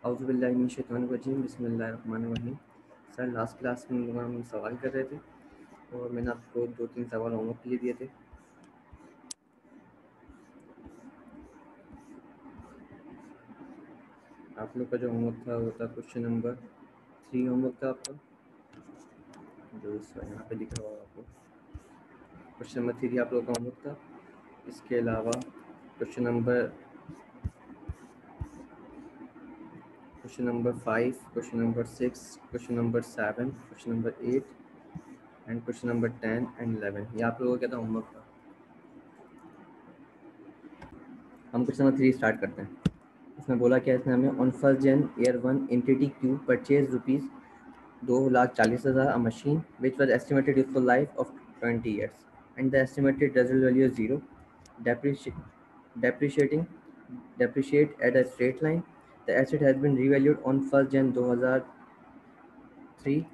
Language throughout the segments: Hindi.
औज़ुबिल्लाहिमिनश्शैतानिर्रजीम बिस्मिल्लाहिर्रहमानिर्रहीम। सर लास्ट क्लास में हम सवाल कर रहे थे और मैंने आपको 2-3 सवाल होमवर्क के लिए दिए थे। आप लोग का जो होमवर्क था वो था क्वेश्चन नंबर 3 होमवर्क था आपका, जो इस यहाँ पे लिखा हुआ है आपको। क्वेश्चन नंबर 3 आप लोग का होमवर्क था। इसके अलावा question number 5, question number 6, question number 7, question number 8 and question number 10 and 11 ये आप लोगों का क्या था होमवर्क था। हम क्वेश्चन नंबर 3 स्टार्ट करते हैं। इसमें बोला क्या है, इसमें हमें on 1 Jan year 1 entity Q purchase rupees 2,40,000 a machine which was estimated useful life of 20 years and the estimated residual value is 0, depreciate at a straight line. The asset has been revalued on 1 Jan 2003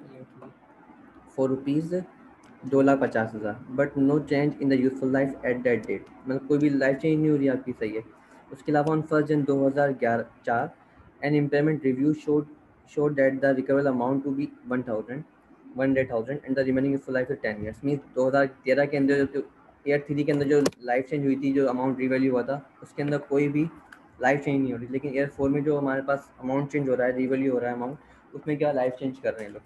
for rupees 2,50,000 but no change in the useful life at that date। मतलब कोई भी लाइफ चेंज नहीं हो रही आपकी, सही है। उसके अलावा on 1 Jan 2004 an impairment review showed that the recoverable amount to be 100,000 and the remaining useful life is 10 years। Means 2013 के अंदर जो ईयर 3 के अंदर जो लाइफ चेंज हुई थी, जो अमाउंट रिवैल्यू हुआ था, उसके अंदर कोई भी लाइफ चेंज नहीं हो रही। लेकिन ईयर 4 में जो हमारे पास अमाउंट चेंज हो रहा है, रिवैल्यू हो रहा है अमाउंट, उसमें क्या लाइफ चेंज कर रहे हैं लोग।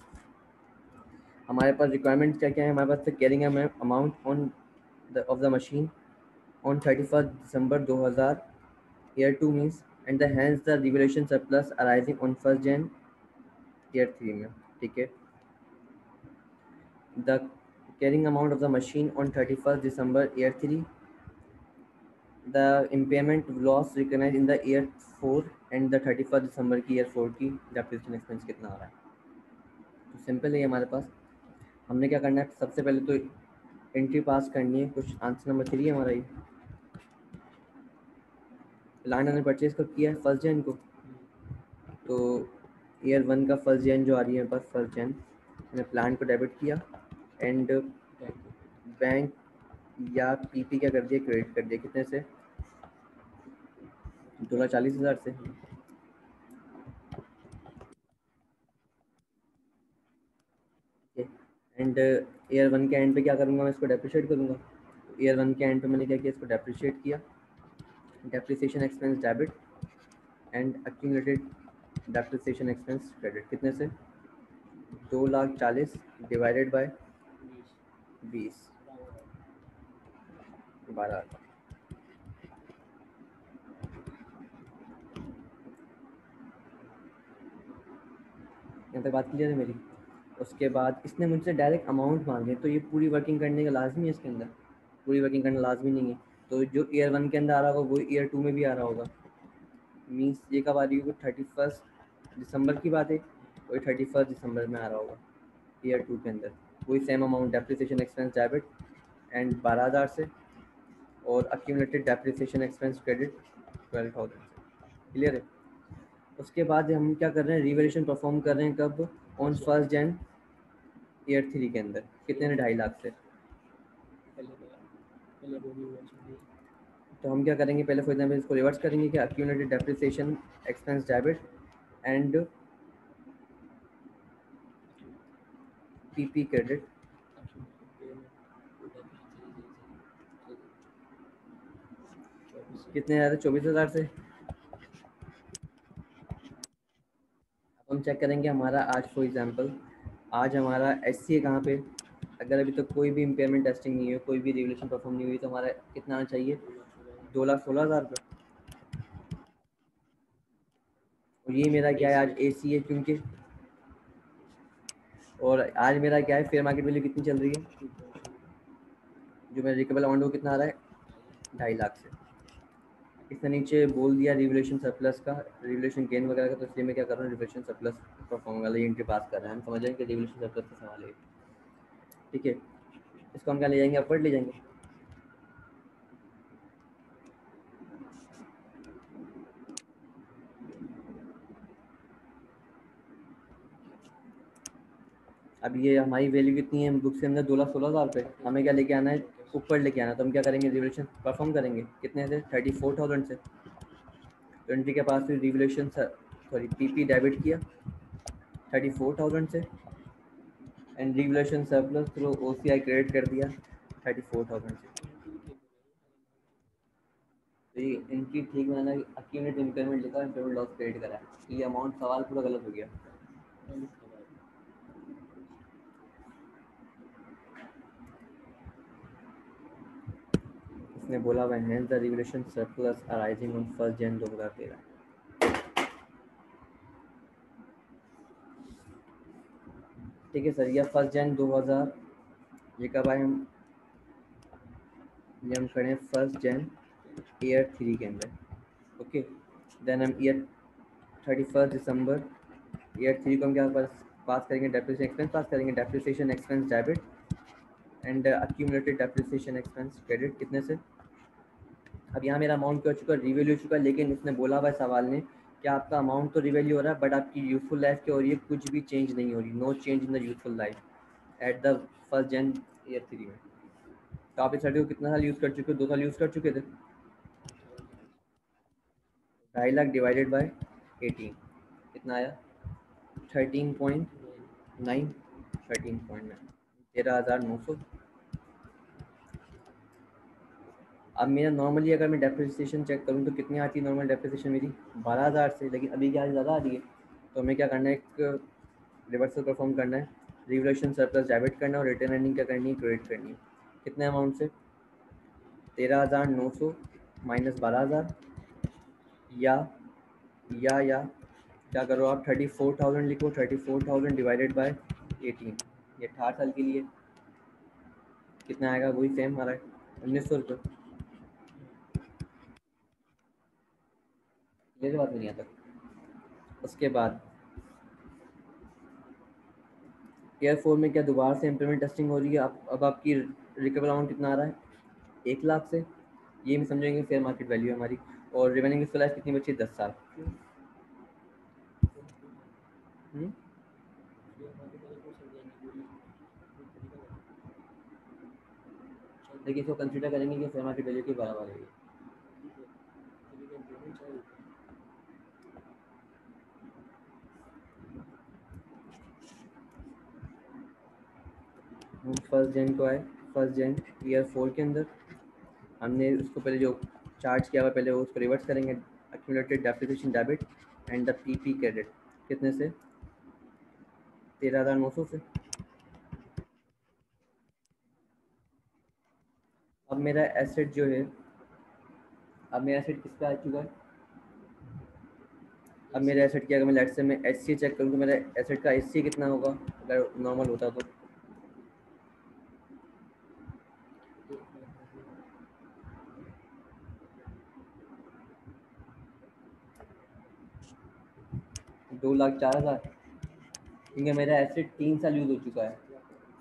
हमारे पास रिक्वायरमेंट क्या क्या है, हमारे पास carrying amount on of the machine on 31 December 2000 year 2 means and the hence the revaluation surplus arising on 1 Jan year 3 में। ठीक है, the carrying amount of the machine on 31 December year 3, the impairment loss recognize in the year 4 and the 31 December की ईयर 4 की डेप्रिसिएशन एक्सपेंस कितना आ रहा है। तो सिंपल है हमारे पास। हमने क्या करना है, सबसे पहले तो एंट्री पास करनी है। कुछ आंसर नंबर 3 है हमारा ये। प्लान हमने परचेज कब किया है, 1 Jan को। तो ईयर 1 का 1 Jan जो आ रही है मेरे पास 1 Jan, मैंने प्लान को डेबिट किया एंड बैंक या पीपी क्या कर दिया, क्रेडिट कर दिया। कितने से, 2,40,000 से। एंड ईयर 1 के एंड पे क्या करूँगा, मैं इसको डेप्रिशिएट करूँगा। ईयर 1 के एंड पे मैंने क्या किया, इसको डेप्रिशिएट किया। Depreciation expense debit and accumulated depreciation expense credit. कितने से, 2,40,000 डिवाइडेड बाय 20, 12। यहाँ तक बात क्लियर है मेरी। उसके बाद इसने मुझसे डायरेक्ट अमाउंट मांगे, तो ये पूरी वर्किंग करने का लाजमी है, इसके अंदर पूरी वर्किंग करना लाजमी नहीं है। तो जो ईयर 1 के अंदर आ रहा होगा वो ईयर 2 में भी आ रहा होगा। मीन्स ये कब आ रही होगी, 31 दिसंबर की बात है, वही 31 दिसंबर में आ रहा होगा ईयर 2 के अंदर। वही same amount depreciation expense debit and 12,000 से, और अक्यूमुलेटेड डेप्रिसिएशन एक्सपेंस क्रेडिट 12,000 से। क्लियर है। उसके बाद हम क्या कर रहे हैं, रिवैल्यूएशन परफॉर्म कर रहे हैं कब, ऑन 1 Jan ईयर 3 के अंदर। कितने ने, 2.5 लाख से। तो हम क्या करेंगे, पहले फॉर एग्जाम्पल इसको रिवर्स करेंगे कि accumulated depreciation expense debit and PP credit. कितने आ रहे, 24,000 से। अब हम चेक करेंगे हमारा आज फॉर एग्जांपल, आज हमारा एससी है कहाँ पे। अगर अभी तक कोई भी इम्पेयरमेंट टेस्टिंग नहीं है, कोई भी रिवैल्यूएशन परफॉर्म नहीं हुई, तो हमारा कितना आना चाहिए, 2,16,000 रुपये। और ये मेरा क्या है, आज एसी है क्योंकि, और आज मेरा क्या है, फेयर मार्केट वैल्यू कितनी चल रही है, जो मेरा रिकवेबल अमाउंट वो कितना आ रहा है, 2.5 लाख से। इसने नीचे बोल दिया रिवैल्यूएशन सरप्लस का, रिवैल्यूएशन गेन वगैरह का, तो इसलिए मैं क्या कर रहा हूँ, रिवैल्यूएशन सरप्लस परफॉर्म वाला एंट्री पास कर रहे हैं। हम समझ रहे हैं कि रिवैल्यूएशन सरप्लस का सवाल है। ठीक है, इसको हम क्या ले जाएंगे, अपवर्ड ले जाएंगे। अब ये हमारी वैल्यू कितनी है बुक्स के अंदर, 2,16,000 रुपये। हमें क्या लेके आना है, ऊपर लेके आना। तो हम क्या करेंगे, रिवैल्यूएशन परफॉर्म करेंगे। कितने से, 34,000 से। तो एंट्री के पास रिवैल्यूएशन सॉरी पीपी डेबिट किया 34,000 से and revolution surplus through OCI credit कर दिया 34,000 से। तो ये इनकी ठीक मैंने अक्यूमुलेट इम्पेयरमेंट लिखा इम्पेयरमेंट लॉस क्रेडिट करा है, ये अमाउंट सवाल पूरा गलत हो गया। इसने बोला वह hence the revaluation surplus arising on 1 January 2013। ठीक है सर, यह 1 जनवरी 2000 ये कब आए हम, ये हम खड़े हैं 1 जनवरी ईयर 3 के अंदर। ओके देन हम ईयर 31 दिसंबर ईयर 3 को हम क्या पास करेंगे, डेप्रिसिएशन एक्सपेंस पास करेंगे, depreciation expense debit and accumulated depreciation expense credit कितने से। अब यहाँ मेरा अमाउंट क्या हो चुका है, रिवैल्यू हो चुका है, लेकिन इसने बोला हुआ है सवाल ने कि आपका अमाउंट तो रिवैल्यू हो रहा है बट आपकी यूजफुल लाइफ क्या हो रही है, कुछ भी चेंज नहीं हो रही, no change in the useful life at the 1 January year 3 में। तो आप इस सर्टिफिकेट को कितना साल यूज़ कर चुके हो, 2 साल यूज़ कर चुके थे। 2.5 लाख डिवाइडेड बाय 18 कितना आया, 13.9, 13.9 13,900। अब मेरा नॉर्मली अगर मैं डेप्रिसिएशन चेक करूँ तो कितनी आती है नॉर्मल डेप्रिसिएशन मेरी 12,000 से, लेकिन अभी क्या ज़्यादा आ रही है। तो हमें क्या करना है, एक रिवर्सल परफॉर्म करना है, रिवोल्यूशन सरप्लस डेबिट करना है और रिटर्न अर्निंग क्या करनी है, क्रेडिट करनी है। कितने अमाउंट से, 13,900 माइनस 12,000 या क्या करो आप 34,000 लिखो, 34,000 डिवाइडेड बाय 18, ये 18 साल के लिए कितना आएगा, वही सेम हमारा 1,900 रुपये। ये बात नहीं आता। उसके बाद ईयर 4 में क्या दोबारा से इम्प्लीमेंट टेस्टिंग हो रही है, अब आपकी रिकवर अमाउंट कितना आ रहा है, 1 लाख से, ये भी समझेंगे फेयर मार्केट वैल्यू है हमारी। और रिमेनिंग यूजफुल लाइफ कितनी बची है, 10 साल। देखिए इसको कंसिडर करेंगे कि फेयर मार्केट वैल्यू के बराबर है। हम 1 जनवरी को आए, 1 जनवरी ईयर 4 के अंदर हमने उसको पहले जो चार्ज किया हुआ पहले उसको रिवर्स करेंगे, accumulated depreciation debit and the PP credit कितने से, 13,900 से। अब मेरा एसेट जो है, अब मेरा एसेट किस पे आ चुका है, अब मेरा एसेट क्या, अगर मैं लेट्स से मैं एस सी चेक करूँ तो मेरा एसेट का एस सी कितना होगा अगर नॉर्मल होता तो, दो लाख चार हज़ार, क्योंकि मेरा एसेट 3 साल यूज़ हो चुका है,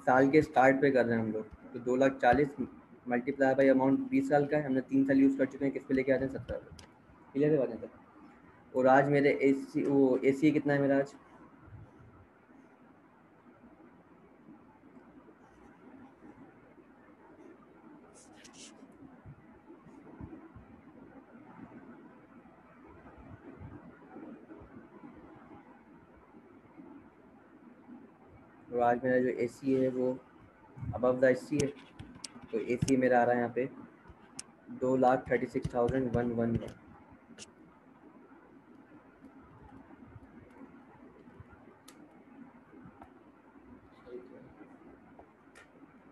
साल के स्टार्ट पे कर रहे हैं हम लोग, तो 2,40,000 मल्टीप्लाई बाई अमाउंट 20 साल का है, हमने 3 साल यूज़ कर चुके हैं, किस पे लेके आते हैं 17 क्लियर है बात है तक। और आज मेरे ए सी वो ए सी कितना है मेरा आज, और आज मेरा जो ए सी है वो अबव द ए सी है, तो ए सी मेरा आ रहा है यहाँ पे 2,36,111।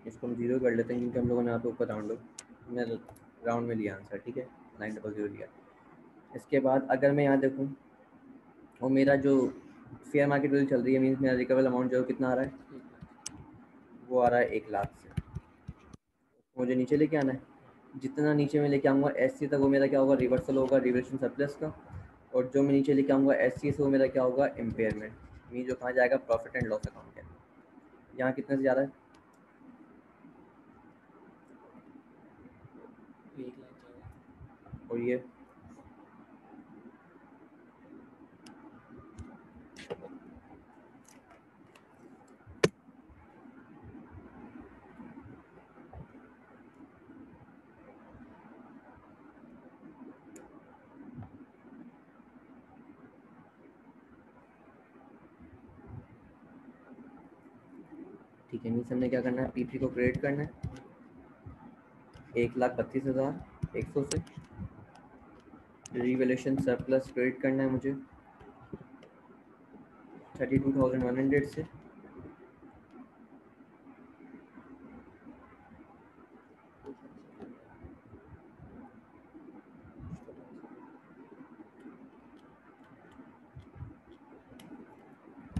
इसको हम जीरो कर लेते हैं क्योंकि हम लोगों ने यहाँ पे ऊपर राउंड में लिया आंसर, ठीक है 900 लिया। इसके बाद अगर मैं यहाँ देखूँ और मेरा जो फेयर मार्केट वैल्यू चल रही है, मीन्स मेरा रिकवरेबल अमाउंट जो कितना आ रहा है, वो आ रहा है 1 लाख से, मुझे नीचे लेके आना है, जितना नीचे मैं लेके आऊँगा एस सी तक वो मेरा क्या होगा, रिवर्सल होगा रिवर्सन सरप्लस का, और जो मैं नीचे लेके आऊँगा एस सी से वो मेरा क्या होगा, इम्पेयरमेंट, मीन जो कहाँ जाएगा, प्रॉफिट एंड लॉस अकाउंट है। यहाँ कितने से जा रहा है, और ये ठीक है, मीन्स हमने क्या करना है, P3 को क्रेडिट करना है 1,32,100 से, रिवैल्यूएशन सरप्लस क्रेडिट करना है मुझे 32,100 से,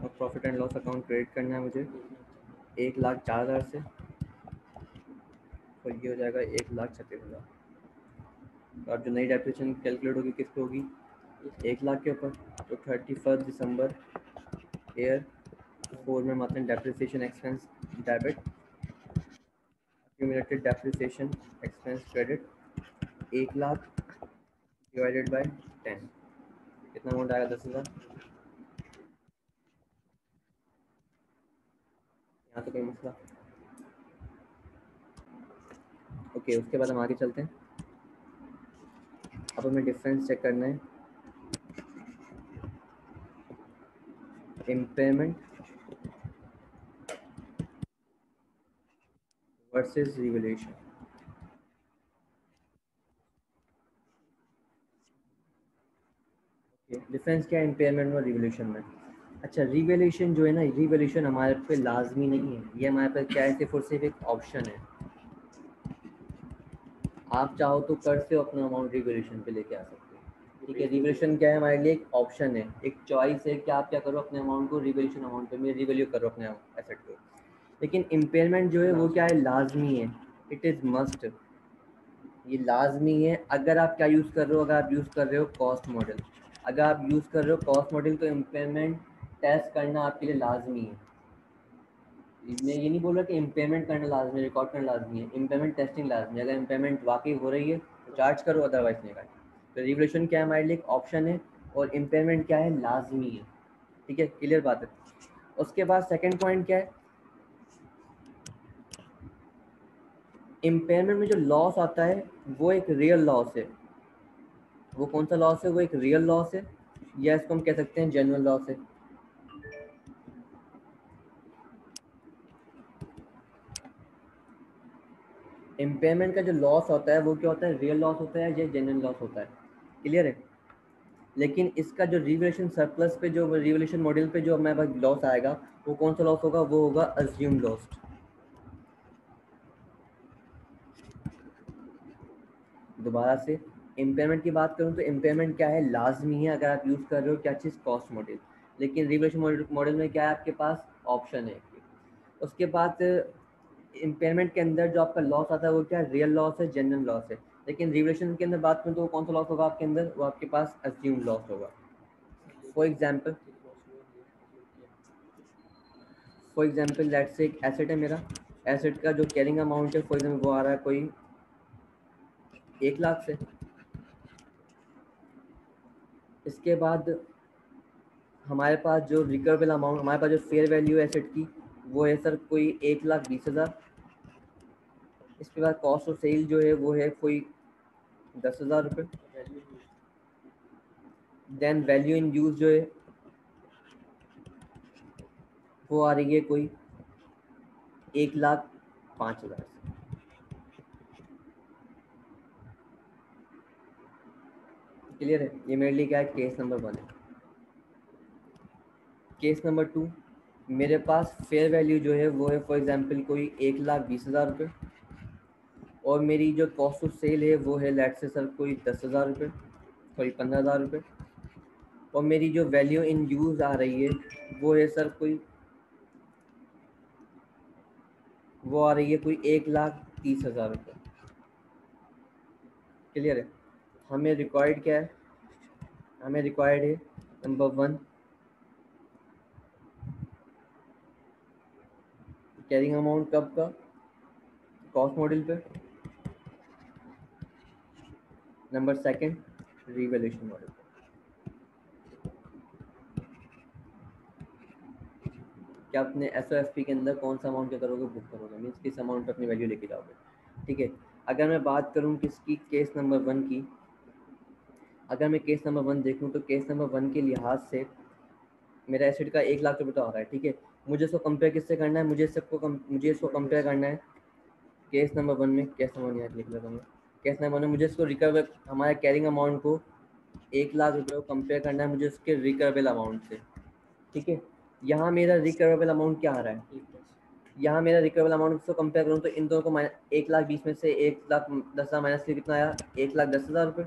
और profit and loss account credit करना है मुझे 1,04,000 से, और ये हो जाएगा 1,36,000। तो अब जो नई डेप्रिसिएशन कैलकुलेट होगी किस पे होगी, 1,00,000 के ऊपर। तो 31 दिसंबर ईयर 4 में मात्र depreciation expense debit, accumulated depreciation expense credit 1,00,000 divided by 10, कितना अमाउंट आएगा, 10,000। यहाँ तो कोई मसला। ओके, उसके बाद हम आगे चलते हैं। अब हमें डिफरेंस चेक करना है, इम्पेयरमेंट वर्सेस रिवैल्यूएशन। डिफरेंस क्या है इम्पेयरमेंट और रिवैल्यूएशन में। अच्छा, रिवैल्यूएशन जो है ना, रिवैल्यूएशन हमारे पे लाजमी नहीं है, ये हमारे पे क्या है, सिर्फ और सिर्फ एक ऑप्शन है। आप चाहो तो कर से अपना अमाउंट रिवैल्यूएशन पे लेके आ सकते हो, ठीक है। रिवैल्यूएशन क्या है, हमारे लिए एक ऑप्शन है, एक चॉइस है कि आप क्या करो, अपने अमाउंट को रिवैल्यूएशन अमाउंट पे में रिवैल्यू करो अपने एसेट को। लेकिन इम्पेयरमेंट जो है वो क्या है, लाजमी है, इट इज़ मस्ट, ये लाजमी है। अगर आप क्या यूज़ कर रहे हो, अगर आप यूज़ कर रहे हो कॉस्ट मॉडल, अगर आप यूज़ कर रहे हो कॉस्ट मॉडल, तो इम्पेयरमेंट टेस्ट करना आपके लिए लाजमी है। मैं ये नहीं बोल रहा कि इम्पेयरमेंट करना लाजमी है, रिकॉर्ड करना लाजमी है, इम्पेयरमेंट टेस्टिंग लाजमी है। अगर इम्पेयरमेंट वाकई हो रही है तो चार्ज करो, अदरवाइज नहीं करना। तो रिवैल्यूएशन क्या है, हमारे लिए एक ऑप्शन है, और इम्पेयरमेंट क्या है, लाजमी है, ठीक है, क्लियर बात है। उसके बाद सेकेंड पॉइंट क्या है, इम्पेयरमेंट में जो लॉस आता है वो एक रियल लॉस है। वो कौन सा लॉस है, वो एक रियल लॉस है, या इसको हम कह सकते हैं जेन्युइन लॉस है। इम्पेयरमेंट का जो लॉस होता है वो क्या होता है, रियल लॉस होता है या जेन्युइन लॉस होता है, क्लियर है। लेकिन इसका जो रिवैल्यूएशन सरप्लस पे, जो रिवैल्यूएशन मॉडल पे जो हमारे पास लॉस आएगा, वो कौन सा लॉस होगा, वो होगा अज्यूम लॉस। दोबारा से इम्पेयरमेंट की बात करूँ तो इम्पेयरमेंट क्या है, लाजमी है अगर आप यूज़ कर रहे हो क्या चीज़, कॉस्ट मॉडल। लेकिन रिवैल्यूएशन मॉडल में क्या है, आपके पास ऑप्शन है। उसके बाद इम्पेयरमेंट के अंदर जो आपका लॉस आता है वो क्या है, रियल लॉस है, जेन्युइन लॉस है। लेकिन रिवैल्यूएशन के अंदर बात करूँ तो वो कौन सा लॉस होगा आपके अंदर, वो आपके पास अज्यूम लॉस होगा। फॉर एग्जाम्पल लेट्स से एक एसेट है मेरा, एसेट का जो कैरिंग अमाउंट है फॉर एग्जाम्पल वो आ रहा है कोई 1,00,000 से। इसके बाद हमारे पास जो रिकवरेबल अमाउंट, हमारे पास जो फेयर वैल्यू एसेट की वो है सर कोई 1,20,000। इसके बाद कॉस्ट ऑफ सेल जो है वो है कोई 10,000 रुपये। देन वैल्यू इन यूज जो है वो आ रही है कोई 1,05,000 से। क्लियर है, ये मेरे लिए क्या है, केस नंबर 1 है। केस नंबर 2, मेरे पास फेयर वैल्यू जो है वो है फॉर एग्जांपल कोई 1,20,000 रुपये, और मेरी जो कॉस्ट ऑफ सेल है वो है लेट से सर कोई 10,000 रुपये, सॉरी 15,000 रुपये, और मेरी जो वैल्यू इन यूज़ आ रही है वो है सर कोई, वो आ रही है कोई 1,30,000 रुपये। क्लियर है, हमें रिक्वायर्ड क्या है, हमें रिक्वायर्ड है नंबर 1 कैरिंग अमाउंट कब का, कॉस्ट मॉडल पे। नंबर 2 रिवैल्यूएशन मॉडल पे। क्या अपने एसओएफपी के अंदर कौन सा अमाउंट क्या करोगे, बुक करोगे, मीन्स किस अमाउंट पे अपनी वैल्यू लेके जाओगे, ठीक है। अगर मैं बात करूँ किसकी, केस नंबर 1 की, अगर मैं केस नंबर 1 देखूँ तो केस नंबर 1 के लिहाज से मेरा एसेट का 1,00,000 रुपये तो आ रहा है, ठीक है। मुझे इसको कंपेयर किससे करना है, मुझे इसको कंपेयर करना है केस नंबर 1 में। केस नंबर 1 यहाँ लिख लेता हूँ। केस नंबर 1 में मुझे इसको रिकवर, हमारे कैरिंग अमाउंट को 1,00,000 रुपये को कंपेयर करना है मुझे उसके रिकवेबल अमाउंट से। ठीक है, यहाँ मेरा रिकवेबल अमाउंट क्या आ रहा है, यहाँ मेरा रिकवेबल अमाउंट से कंपेयर करूँ तो इन दोनों को 1,20,000 में से 1,10,000 माइनस किया कितना आया, 1,10,000 रुपये।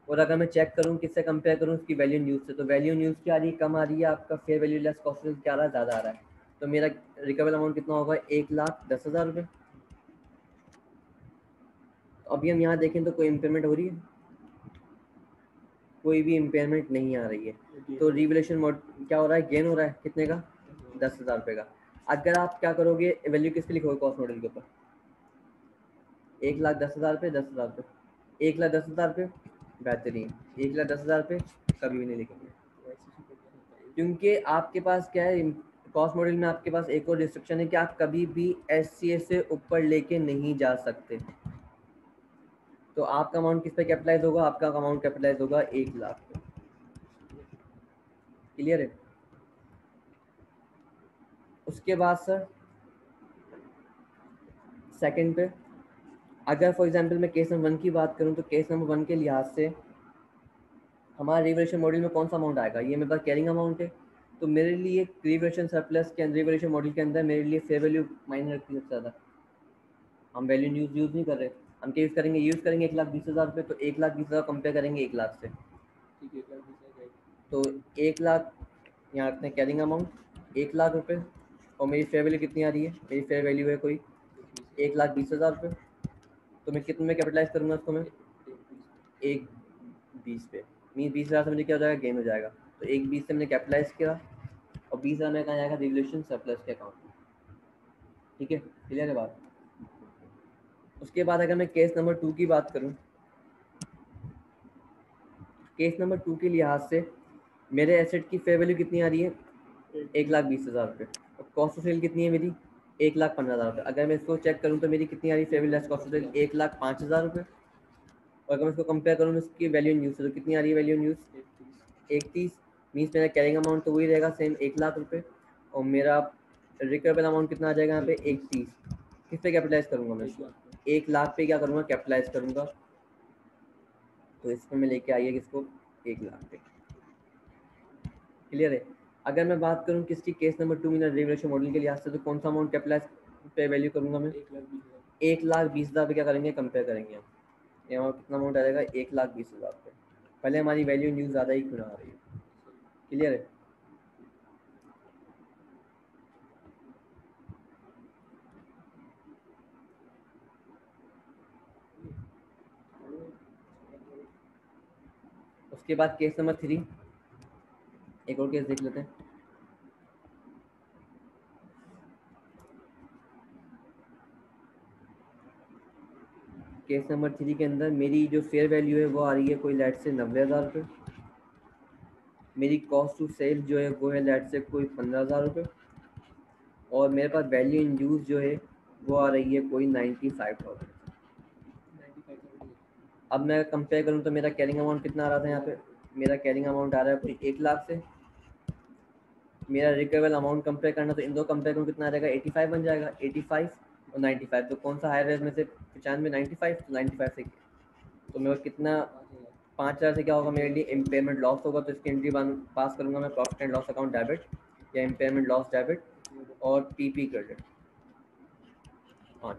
और अगर मैं चेक करूँ किससे कंपेयर करूँ, उसकी वैल्यू न्यूज़ से, तो वैल्यू न्यूज़ क्या आ रही है, कम आ रही है, आपका फेयर वैल्यू लेस कॉस्ट क्या आ रहा है, ज़्यादा आ रहा है। तो मेरा रिकवेबल अमाउंट कितना होगा, 1,10,000 रुपये। अभी हम यहाँ देखें तो कोई इम्पेयरमेंट हो रही है, कोई भी इम्पेयरमेंट नहीं आ रही है। तो रिवैल्यूएशन मोड क्या हो रहा है, गेन हो रहा है, कितने का, 10,000 रुपये का। अगर आप क्या करोगे, वैल्यू किसके लिखोगे कॉस्ट मॉडल के ऊपर, 1,10,000 रुपये, 10,000 रुपये, 1,10,000 रुपये, बेहतरीन। 1,10,000 रुपये कभी भी नहीं लिखेंगे, क्योंकि आपके पास क्या है, कॉस्ट मॉडल में आपके पास एक और रिस्ट्रिक्शन है कि आप कभी भी SCA से ऊपर लेके नहीं जा सकते। तो आपका अमाउंट किस पे कैपिटलाइज होगा, आपका अमाउंट कैपिटलाइज होगा 1,00,000 पे। क्लियर है। उसके बाद सर सेकंड पे, अगर फॉर एग्जांपल मैं केस नंबर 1 की बात करूं तो केस नंबर 1 के लिहाज से हमारा रिवैल्यूएशन मॉडल में कौन सा अमाउंट आएगा, ये मेरे पास कैरिंग अमाउंट है। तो मेरे लिए रिवैल्यूएशन सरप्लस के अंदर, रिवैल्यूएशन मॉडल के अंदर मेरे लिए फेयर वैल्यू मायने रखती है सबसे ज़्यादा। हम वैल्यू यूज़ नहीं कर रहे, हम क्या यूज़ करेंगे 1,20,000 रुपये। तो 1,20,000 कंपेयर करेंगे 1,00,000 से, तो 1,00,000 यहाँ रखते हैं कैरिंग अमाउंट 1,00,000 रुपये। और मेरी फेयर वैल्यू कितनी आ रही है, मेरी फेयर वैल्यू है कोई 1,20,000 रुपये। तो मैं कितने में कैपिटलाइज करूँगा उसको, मैं 1,20 पे, मीन 20,000 से मुझे क्या हो जाएगा, गेन हो जाएगा। तो 1,20 से मैंने कैपिटलाइज किया और 20,000 में कहाँ जाएगा, रिवैल्यूएशन सरप्लस के अकाउंट में। ठीक है, क्लियर है बात। उसके बाद अगर मैं केस नंबर 2 की बात करूँ, केस नंबर 2 के लिहाज से मेरे एसेट की फेयर वैल्यू कितनी आ रही है, 1,20,000 रुपये। और कॉस्ट ऑफ सेल कितनी है मेरी, 1,15,000 रुपये। अगर मैं इसको चेक करूँ तो मेरी कितनी आ रही है fair value less cost of sale, 1,05,000 रुपये। और अगर मैं इसको कंपेयर करूँ इसकी वैल्यू न्यूज़ से, तो कितनी आ रही है वैल्यू न्यूज़, 1,30। मीन्स मेरा कैरिंग अमाउंट तो वही रहेगा सेम 1,00,000 रुपये। और मेरा रिकवेबल अमाउंट कितना आ जाएगा यहाँ पे, 1,30। किस पे कैपिटलाइज करूँगा मैं, 1,00,000 पे क्या करूँगा, कैपिटलाइज करूँगा। तो इसमें मैं लेके आइए किसको, 1,00,000 पे। क्लियर है। अगर मैं बात करूँ किसकी, केस नंबर 2 में रिवैल्यूएशन मॉडल के लिहाज से, तो कौन सा अमाउंट कैपिटलाइज पे वैल्यू करूँगा मैं, 1,20,000 पे क्या करेंगे, कंपेयर करेंगे हम। यहाँ कितना अमाउंट आ जाएगा, 1,20,000 पे। पहले हमारी वैल्यू न्यूज़ ज़्यादा ही क्यों आ रही है। क्लियर है। उसके बाद केस नंबर 3, एक और केस देख लेते हैं। केस नंबर 3 के अंदर मेरी जो फेयर वैल्यू है वो आ रही है कोई लेट से 90,000 रुपये। मेरी कॉस्ट टू सेल जो है वो है लेट से कोई 15,000 रुपये। और मेरे पास वैल्यू इन यूज़ जो है वो आ रही है कोई 95,000। अब मैं कंपेयर करूँ तो मेरा कैरिंग अमाउंट कितना आ रहा था यहाँ पे, मेरा कैरिंग अमाउंट आ रहा है कोई 1,00,000 से। मेरा रिकवेबल अमाउंट कंपेयर करना, तो इन दो कंपेयर करूँ कितना आ जाएगा, 85 बन जाएगा। 85 और 95, तो कौन सा हायर रेट में से, 95, 95, तो 95 से तो मेरे को कितना, 5,000 से क्या होगा मेरे लिए, इम्पेयरमेंट लॉस होगा। तो इसकी एंट्री पास करूँगा मैं, profit and loss account debit या इम्पेयरमेंट लॉस डेबिट और PP क्रेडिट। हाँ,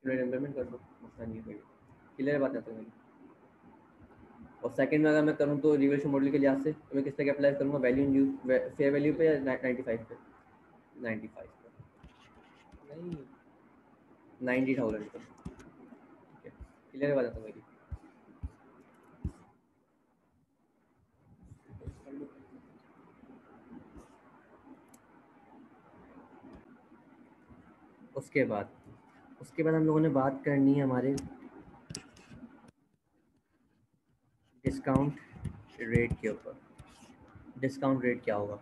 इम्पेयरमेंट कर दो, मसला नहीं है। क्लियर बात है तो मेरी। और सेकंड में अगर मैं करूँ तो रिवैल्यूएशन मॉडल के लिहाज से, तो मैं किस पे अप्लाई करूँगा, वैल्यू न्यूज़ फेयर वैल्यू पे या 95 पे, 95 पे नहीं, 90,000 पे। ठीक है, क्लियर बात है तो मेरी। उसके बाद हम लोगों ने बात करनी है हमारे डिस्काउंट रेट के ऊपर। डिस्काउंट रेट क्या होगा,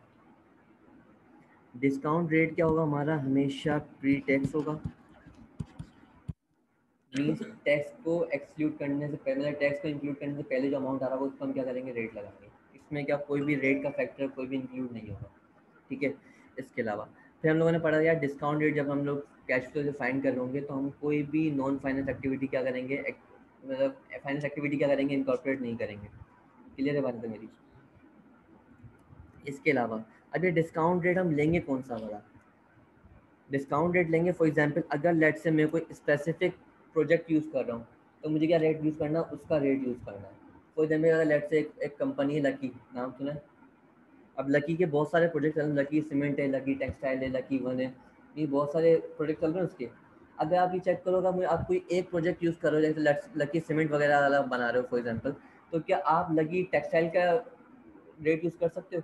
डिस्काउंट रेट क्या होगा हमारा, हमेशा प्री टैक्स होगा। मीन्स टैक्स को एक्सक्लूड करने से पहले, टैक्स को इंक्लूड करने से पहले जो अमाउंट आ रहा होगा उसको हम क्या करेंगे, रेट लगाएंगे। इसमें क्या कोई भी रेट का फैक्टर कोई भी इंक्लूड नहीं होगा। ठीक है। इसके अलावा फिर हम लोगों ने पढ़ा यार डिस्काउंट रेट, जब हम लोग कैश फ्लो जो फाइंड कर होंगे तो हम कोई भी नॉन फाइनेंस एक्टिविटी क्या करेंगे, मतलब फाइनेंस एक्टिविटी क्या करेंगे, इनकॉर्पोरेट नहीं करेंगे। क्लियर है बात तो मेरी। इसके अलावा अब ये डिस्काउंट रेट हम लेंगे कौन सा वाला, डिस्काउंट रेट लेंगे फॉर एग्जांपल अगर लेट से मैं कोई स्पेसिफिक प्रोजेक्ट यूज़ कर रहा हूँ तो मुझे क्या रेट यूज़ करना है, उसका रेट यूज़ करना है। फॉर एग्जाम्पल अगर लेट से एक कंपनी है लकी, नाम सुना है। अब लकी के बहुत सारे प्रोजेक्ट चल रहे हैं, लकी सीमेंट है, लकी टेक्सटाइल है, लकी वन है, ये बहुत सारे प्रोजेक्ट चल रहे हैं उसके। अगर आप ये चेक करोगे, मुझे आप कोई एक प्रोजेक्ट यूज़ करो जैसे लकी सीमेंट वगैरह वाला बना रहे हो फॉर एग्जांपल, तो क्या आप लकी टेक्सटाइल का रेट यूज़ कर सकते हो?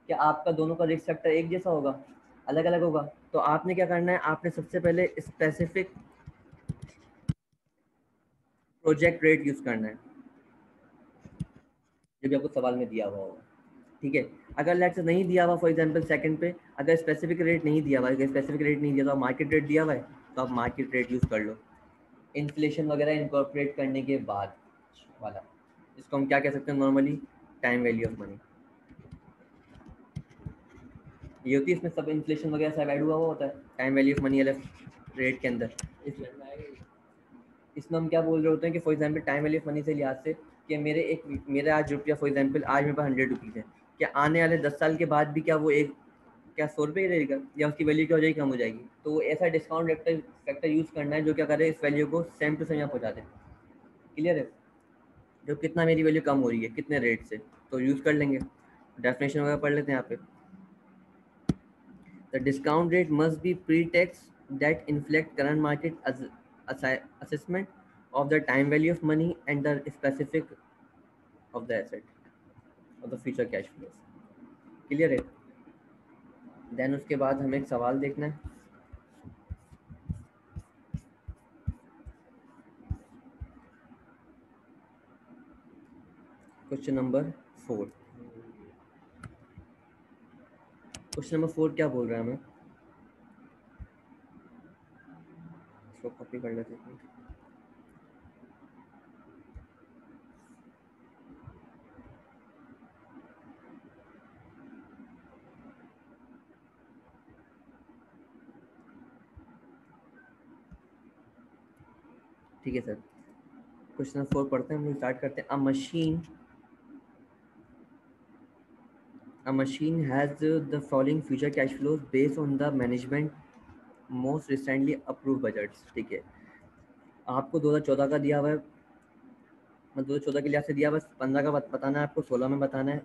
क्या आपका दोनों का रिस्क फैक्टर एक जैसा होगा, अलग अलग होगा? तो आपने क्या करना है, आपने सबसे पहले स्पेसिफिक प्रोजेक्ट रेट यूज़ करना है जो भी आपको सवाल में दिया हुआ होगा। ठीक है। अगर लेट्स से नहीं दिया हुआ फॉर एग्जांपल सेकंड पे, अगर स्पेसिफिक रेट नहीं दिया हुआ, अगर स्पेसिफिक रेट नहीं दिया तो मार्केट रेट दिया हुआ है तो आप मार्केट रेट यूज़ कर लो, इन्फ्लेशन वगैरह इनकॉर्पोरेट करने के बाद वाला। इसको हम क्या कह सकते हैं normally, time value of money. ये होती है इसमें सब इन्फ्लेशन वगैरह सब ऐड हुआ हुआ होता है टाइम वैल्यू ऑफ मनी वाले रेट के अंदर। इसमें हम क्या बोल रहे होते हैं कि for example time value of money से लिहाज से कि मेरा आज रुपया फॉर एग्जांपल आज मेरे पास 100 रुपीज़ है, क्या आने वाले 10 साल के बाद भी क्या वो एक क्या 100 रुपये ही रहेगा या उसकी वैल्यू क्या हो जाएगी, कम हो जाएगी? तो ऐसा डिस्काउंट फैक्टर यूज़ करना है जो क्या करे इस वैल्यू को सेम टू सेम यहाँ पहुँचा दे। क्लियर है? जो कितना मेरी वैल्यू कम हो रही है कितने रेट से, तो यूज़ कर लेंगे। डेफिनेशन वगैरह पढ़ लेते हैं यहाँ पे। The discount rate must be pre tax that inflect current market assessment of the time value of money and the specific of the asset of the future cash flows। Clear है? देन उसके बाद हमें एक सवाल देखना है, क्वेश्चन नंबर 4। क्वेश्चन नंबर 4 क्या बोल रहा है हमें, इसको कॉपी कर लेते हैं। ठीक है सर, क्वेश्चन नंबर 4 पढ़ते हैं, हम लोग स्टार्ट करते हैं। A machine has the following future cash flows based on the management most recently approved budgets। ठीक है, आपको 2014 का दिया हुआ है, मतलब 2014 के लिहाज से दिया हुआ है, 15 का बताना है आपको, 16 में बताना है।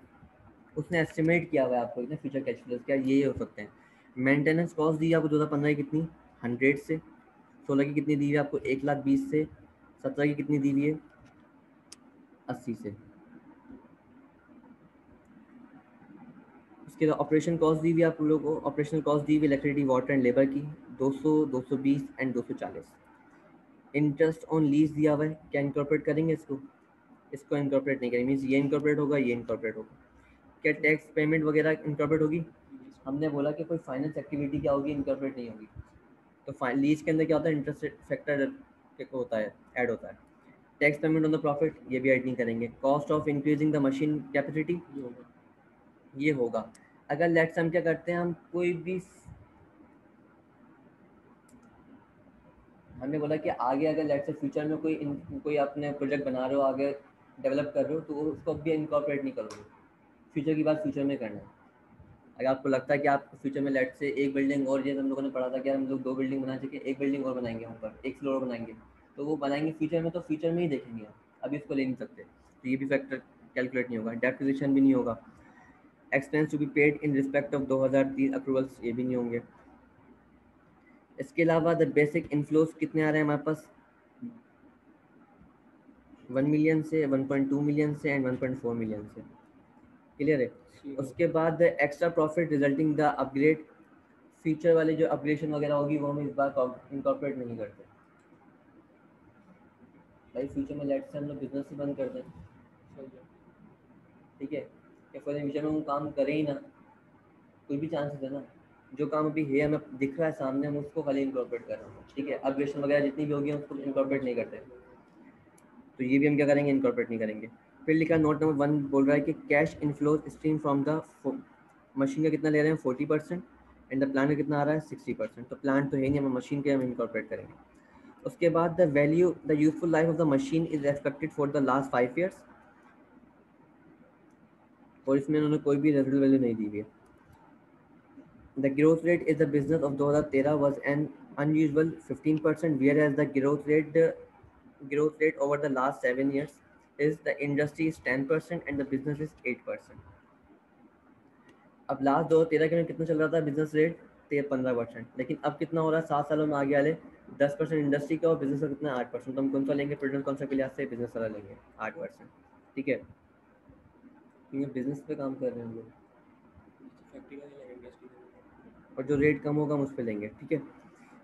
उसने एस्टिमेट किया हुआ है आपको इतने फ्यूचर कैश फ्लोज क्या ये हो सकते हैं। मेंटेनेंस कॉस्ट दी है आपको 2015 की कितनी, 100 से। 16 की कितनी दी हुई है आपको, 1,20,000 से। 17 की कितनी दी हुई है, 80 से। उसके बाद ऑपरेशन कॉस्ट दी हुई है आप लोगों को, ऑपरेशनल कॉस्ट दी हुई इलेक्ट्रिसिटी वाटर एंड लेबर की 200, 220 एंड 240। इंटरेस्ट ऑन लीज दिया हुआ है, क्या इनकॉर्पोरेट करेंगे इसको? इसको इनकॉर्पोरेट नहीं करेंगे, मीन्स ये इनकॉर्पोरेट होगा, ये इनकॉर्पोरेट होगा। क्या टैक्स पेमेंट वगैरह इनकॉर्पोरेट होगी? हमने बोला कि कोई फाइनेंस एक्टिविटी क्या होगी, इनकॉर्पोरेट नहीं होगी। तो लीज के अंदर क्या होता है, इंटरेस्ट फैक्टर होता है, ऐड होता है। Tax payment on the profit ये भी ऐड नहीं करेंगे। Cost of increasing the machine capacity ये होगा। अगर लेट्स हम क्या करते हैं, हम कोई भी, हमने बोला कि आगे अगर लेट्स से फ्यूचर में कोई अपने प्रोजेक्ट बना रहे हो, आगे डेवलप कर रहे हो, तो उसको भी इनकॉर्पोरेट नहीं करोगे। फ्यूचर की बात फ्यूचर में करना है। अगर आपको लगता है कि आप फ्यूचर में लेट से एक बिल्डिंग और, जैसे हम लोगों ने पढ़ा था कि हम लोग 2 बिल्डिंग बना चुके, एक बिल्डिंग और बनाएंगे, ऊपर एक फ्लोर बनाएंगे, तो वो बनाएंगे फ्यूचर में, तो फ्यूचर में ही देखेंगे आप, अभी इसको ले नहीं सकते। तो ये भी फैक्टर कैलकुलेट नहीं होगा। डेप्ट पोजीशन भी नहीं होगा। Expense to be paid in respect of 2030 approvals ये भी नहीं होंगे। इसके अलावा द बेसिक इनफ्लोज कितने आ रहे हैं हमारे पास, 1 मिलियन से, 1.2 मिलियन से एंड 1.4 मिलियन से। क्लियर है? उसके बाद extra profit resulting the upgrade, feature वाले जो अपग्रेडेशन वगैरह होगी वो हम इस बार इनकॉर्पोरेट नहीं करते। भाई फ्यूचर में लेट से हम लोग बिजनेस ही बंद कर दें, ठीक है, या फिर फ्यूचर में हम काम करें ही ना, कोई भी चांसेस है ना। जो काम अभी है हमें दिख रहा है सामने, हम उसको खाली इनकॉर्पोरेट कर रहे हैं, ठीक है। अपग्रेडेशन वगैरह जितनी भी होगी हम उसको इनकॉर्पोरेट नहीं करते, तो ये भी हम क्या करेंगे, इनकॉर्पोरेट नहीं करेंगे। फिर लिखा नोट नंबर 1 बोल रहा है कि cash inflow stream from the machine का कितना ले रहे हैं 40% एंड द प्लान का कितना आ रहा है 60%। तो प्लान तो है नहीं, हम मशीन के हम इनकॉर्पोरेट करेंगे। उसके बाद the value the useful life of the machine is expected for the last 5 years, और इसमें उन्होंने कोई भी रेजिडुअल वैल्यू नहीं दी हुई है। The growth rate is the business of 2013 was an unusual 15%, whereas the growth rate over the last 7 years is the industry is 10% and the business is 8%। अब लास्ट 2013 के में कितना चल रहा था बिजनेस रेट 13-15%, लेकिन अब कितना हो रहा है 7 सालों में आगे वाले 10% इंडस्ट्री का और बिजनेस का कितना 8%। तो हम कौन सा लेंगे प्रेजेंट कौन सा के लिहाज से बिजनेस वाला लेंगे 8%। ठीक है, क्योंकि बिजनेस पे काम कर रहे हैं हम लोग, और जो रेट कम होगा हम उस पर लेंगे। ठीक है,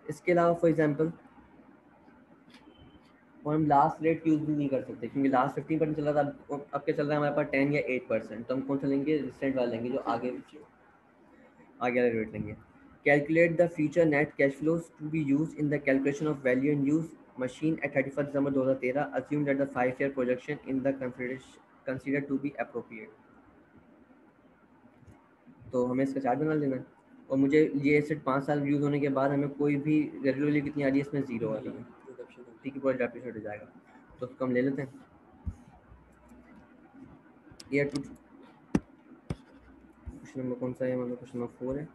इसके अलावा फॉर एग्जाम्पल और हम लास्ट रेट यूज भी नहीं कर सकते क्योंकि लास्ट 15% चल रहा था, अब क्या चल रहा है हमारे पास 10 या 8%। तो हम कौन सा लेंगे रिसेंट वाला लेंगे जो आगे वाला रेट लेंगे। Calculate the future net cash flows to be use in the calculation of value and use machine at 31 December 2013, assume that the 5-year projection in the considered to be appropriate। तो हमें इसका चार्ट बना लेना है, और मुझे ये एसेट 5 साल यूज होने के बाद हमें कोई भी रेगुलरली कितनी आ रही है इसमें 0 आ रही है। ठीक है, पूरा डेप्रिसिएट हो जाएगा। तो उसको हम ले लेते हैं ईयर टू। क्वेश्चन नंबर कौन सा है, मतलब क्वेश्चन नंबर 4 है।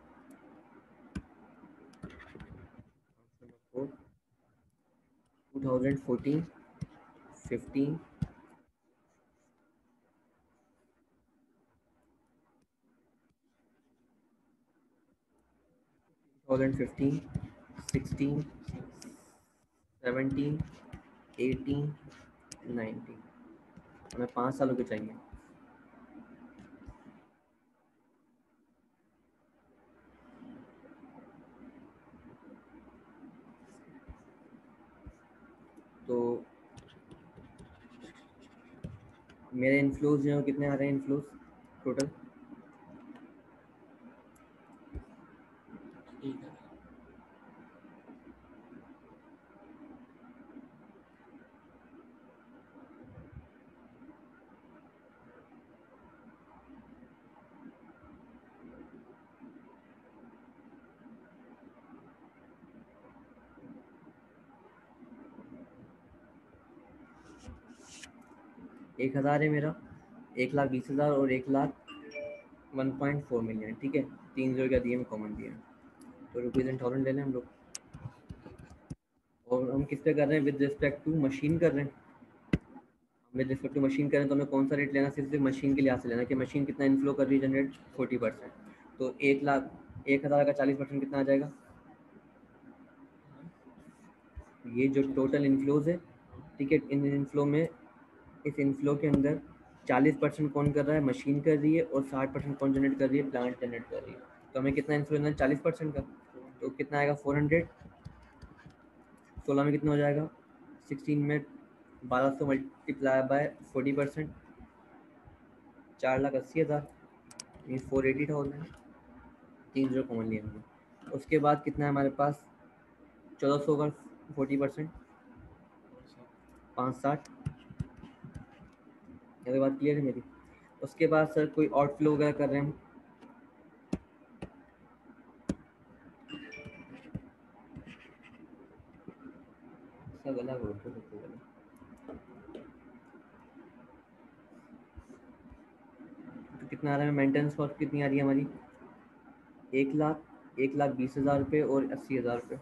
2014, 15, 2015, 16, 17, 18, 19। हमें 5 सालों के चाहिए। तो मेरे इनफ्लोज जो हैं वो कितने आ रहे हैं इनफ्लोज टोटल? एक हज़ार है मेरा, 1,20,000 और 1,01.4 मिलियन। ठीक है, 3 जीरो क्या दिए, मैं कॉमन दिया। तो रुपीज़ एंड थाउजेंड ले लें हम लोग, और हम किस पे कर रहे हैं विद रिस्पेक्ट टू मशीन कर रहे हैं। विद रिस्पेक्ट टू मशीन करें तो हमें कौन सा रेट लेना, सिर्फ मशीन के लिहाज से लेना कि मशीन कितना इनफ्लो कर रही है जनरेट 40%। तो 1,00,000 का 40% कितना आ जाएगा, ये जो टोटल इनफ्लोज है। ठीक है, इन इनफ्लो में इस इनफ्लो के अंदर 40% कौन कर रहा है मशीन कर रही है, और 60% कौन जनरेट कर रही है प्लांट जनरेट कर रही है। तो हमें कितना इनफ्लो लेना है 40% का, तो कितना आएगा 400। 16 में कितना हो जाएगा 16 में 1200 multiply by 40%, 4,80,000 mean 480,000। 3 zero common लिया हमने। उसके बाद कितना है हमारे पास 1,400 का 40%, 560। ये बात क्लियर है मेरी। उसके बाद सर कोई आउटफ्लो वगैरह कर रहे हैं हम, सब अलग हो तो सबसे पहले तो कितना आ रहा है मेंटेनेंस कॉस्ट कितनी आ रही है हमारी 1,20,000 रुपये और 80,000 रुपये।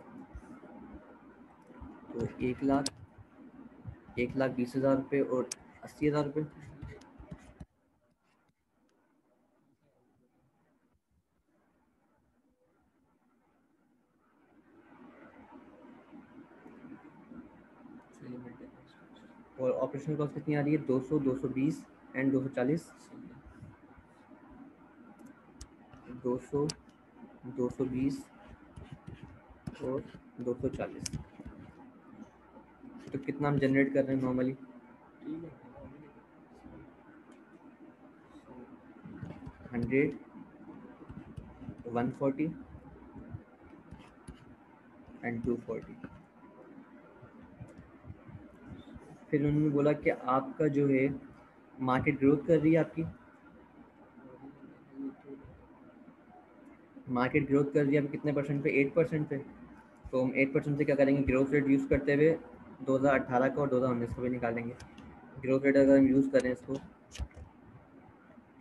तो 1,20,000 रुपये और 80,000 रुपये। और ऑपरेशनल कॉस्ट कितनी आ रही है 200, 220 एंड 240। 200, 220 और 240। तो कितना हम जनरेट कर रहे हैं नॉर्मली 100, 140 एंड 240। फिर उन्होंने बोला कि आपका जो है मार्केट ग्रोथ कर रही है आपकी, मार्केट ग्रोथ कर रही है अभी कितने परसेंट पे, 8% पे। तो हम 8% से क्या करेंगे, ग्रोथ रेट यूज़ करते हुए 2018 का और 2019 को भी निकालेंगे। ग्रोथ रेट अगर हम यूज़ करें इसको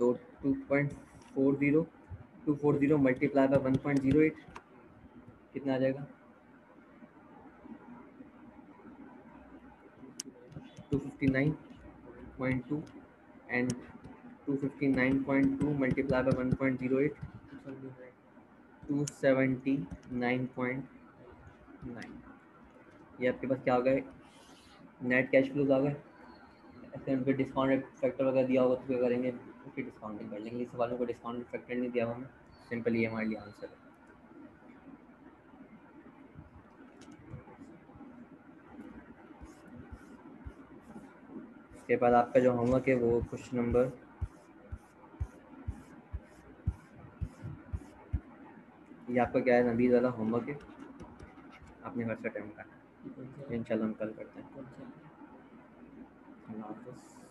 तो 240 मल्टीप्लाई बाय 1.08 कितना आ जाएगा, 259.2 एंड 259.2 मल्टीप्लाई बाय 1.08, 279.9। ये आपके पास क्या हो गए, नेट कैश फ्लोज आ गए। ऐसे उनके डिस्काउंट फैक्टर वगैरह दिया होगा तो क्या करेंगे, उसकी डिस्काउंटिंग कर लेंगे। इस वालों को डिस्काउंट फैक्टर नहीं दिया हुआ हमें, सिंपल ये हमारे लिए आंसर है। उसके बाद आपका जो होमवर्क है वो क्वेश्चन नंबर, ये आपका क्या है, नबीज वाला होमवर्क है, आपने घर से अटेम्प्ट करना है। इंशाल्लाह हम कल करते हैं। अल्लाह हाफ़िज़।